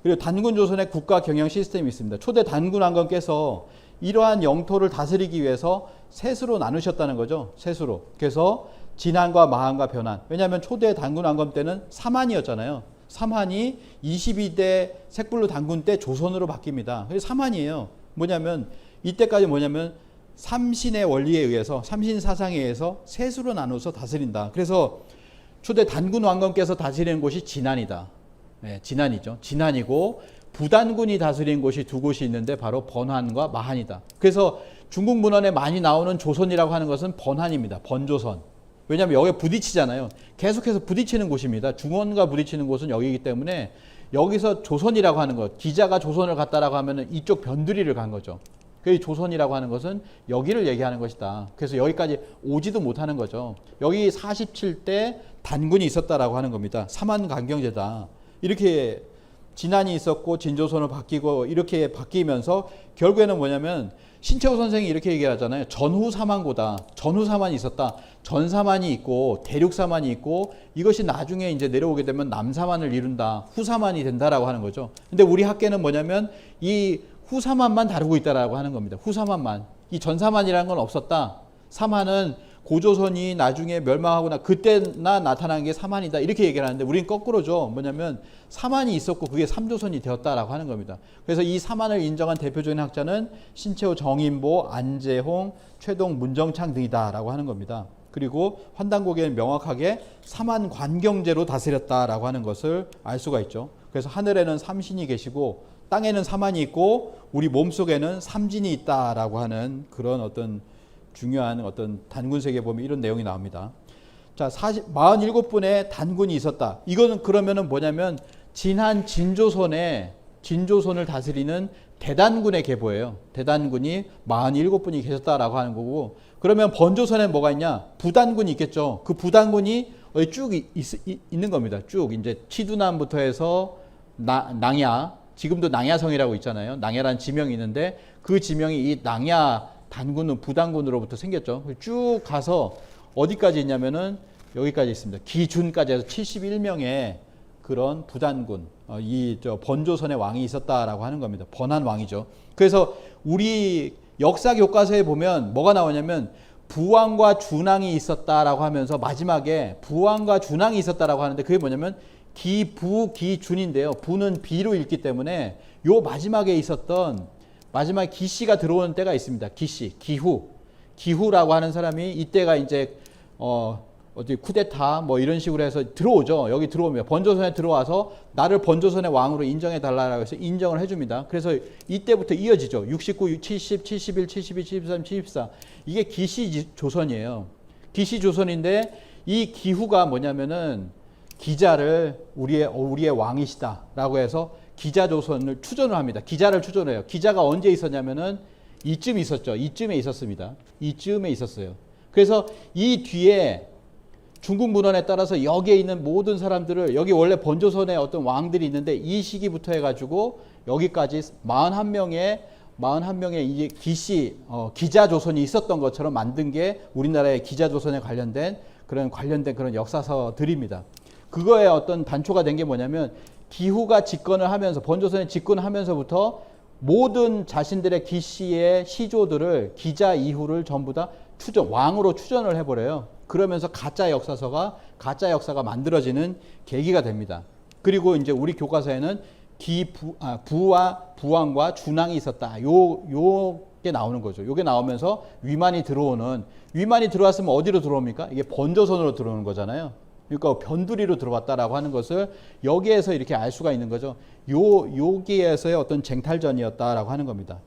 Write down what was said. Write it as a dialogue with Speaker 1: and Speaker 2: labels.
Speaker 1: 그리고 단군 조선의 국가 경영 시스템이 있습니다. 초대 단군 왕건께서 이러한 영토를 다스리기 위해서 셋으로 나누셨다는 거죠. 셋으로. 그래서 진한과 마한과 변한. 왜냐하면 초대 단군 왕건 때는 삼한이었잖아요. 삼한이 22대 색불로 단군 때 조선으로 바뀝니다. 그래서 삼한이에요. 뭐냐면 이때까지 뭐냐면 삼신의 원리에 의해서 삼신 사상에 의해서 셋으로 나눠서 다스린다. 그래서 초대 단군 왕건께서 다스리는 곳이 진한이다. 네, 진한이죠. 진한이고 부단군이 다스린 곳이 두 곳이 있는데 바로 번한과 마한이다. 그래서 중국 문헌에 많이 나오는 조선이라고 하는 것은 번한입니다. 번조선. 왜냐하면 여기에 부딪히잖아요. 계속해서 부딪히는 곳입니다. 중원과 부딪히는 곳은 여기이기 때문에 여기서 조선이라고 하는 것, 기자가 조선을 갔다라고 하면 이쪽 변두리를 간 거죠. 그 조선이라고 하는 것은 여기를 얘기하는 것이다. 그래서 여기까지 오지도 못하는 거죠. 여기 47대 단군이 있었다라고 하는 겁니다. 삼한강경제다. 이렇게 진한이 있었고 진조선으로 바뀌고 이렇게 바뀌면서 결국에는 뭐냐면 신채호 선생이 이렇게 얘기하잖아요. 전후사만고다. 전후사만이 있었다. 전사만이 있고 대륙사만이 있고 이것이 나중에 이제 내려오게 되면 남사만을 이룬다. 후사만이 된다라고 하는 거죠. 근데 우리 학계는 뭐냐면 이 후사만만 다루고 있다라고 하는 겁니다. 후사만만. 이 전사만이라는 건 없었다. 사만은 고조선이 나중에 멸망하거나 그때나 나타난 게 사만이다. 이렇게 얘기를 하는데 우린 거꾸로죠. 뭐냐면 사만이 있었고 그게 삼조선이 되었다라고 하는 겁니다. 그래서 이 사만을 인정한 대표적인 학자는 신채호, 정인보, 안재홍, 최동, 문정창 등이다라고 하는 겁니다. 그리고 환단고개는 명확하게 사만관경제로 다스렸다라고 하는 것을 알 수가 있죠. 그래서 하늘에는 삼신이 계시고 땅에는 사만이 있고 우리 몸속에는 삼진이 있다라고 하는 그런 어떤 중요한 어떤 단군 세계에 보면 이런 내용이 나옵니다. 자, 47분의 단군이 있었다. 이거는 그러면은 뭐냐면 진한 진조선을 다스리는 대단군의 계보예요. 대단군이 47분이 계셨다라고 하는 거고, 그러면 번조선에 뭐가 있냐? 부단군이 있겠죠. 그 부단군이 쭉 있는 겁니다. 쭉 이제 치두남부터 해서 낭야, 지금도 낭야성이라고 있잖아요. 낭야라는 지명이 있는데 그 지명이 이 낭야 단군은 부단군으로부터 생겼죠. 쭉 가서 어디까지 있냐면은 여기까지 있습니다. 기준까지 해서 71명의 그런 부단군, 번조선의 왕이 있었다라고 하는 겁니다. 번한 왕이죠. 그래서 우리 역사 교과서에 보면 뭐가 나오냐면 부왕과 준왕이 있었다라고 하면서 마지막에 부왕과 준왕이 있었다라고 하는데 그게 뭐냐면 기부 기준인데요. 부는 비로 읽기 때문에 요 마지막에 있었던 마지막에 기씨가 들어오는 때가 있습니다. 기씨, 기후라고 하는 사람이 이때가 이제 어디 쿠데타 뭐 이런 식으로 해서 들어오죠. 여기 들어오면 번조선에 들어와서 나를 번조선의 왕으로 인정해 달라고 해서 인정을 해줍니다. 그래서 이때부터 이어지죠. 69, 70, 71, 72, 73, 74 이게 기씨 조선이에요. 기씨 조선인데 이 기후가 뭐냐면은 기자를 우리의 왕이시다라고 해서 기자 조선을 추존을 합니다. 기자를 추존해요. 기자가 언제 있었냐면은 이쯤 있었죠. 이쯤에 있었습니다. 이쯤에 있었어요. 그래서 이 뒤에 중국 문헌에 따라서 여기에 있는 모든 사람들을 여기 원래 번조선의 어떤 왕들이 있는데 이 시기부터 해가지고 여기까지 41명의 이제 기자 조선이 있었던 것처럼 만든 게 우리나라의 기자 조선에 관련된 그런 역사서들입니다. 그거의 어떤 단초가 된 게 뭐냐면 기후가 집권을 하면서 번조선에 집권을 하면서부터 모든 자신들의 기씨의 시조들을 기자 이후를 전부 다 왕으로 추전을 해버려요. 그러면서 가짜 역사가 만들어지는 계기가 됩니다. 그리고 이제 우리 교과서에는 부와 부왕과 준왕이 있었다. 요게 나오는 거죠. 요게 나오면서 위만이 들어왔으면 어디로 들어옵니까? 이게 번조선으로 들어오는 거잖아요. 그러니까 변두리로 들어왔다라고 하는 것을 여기에서 이렇게 알 수가 있는 거죠. 여기에서의 어떤 쟁탈전이었다라고 하는 겁니다.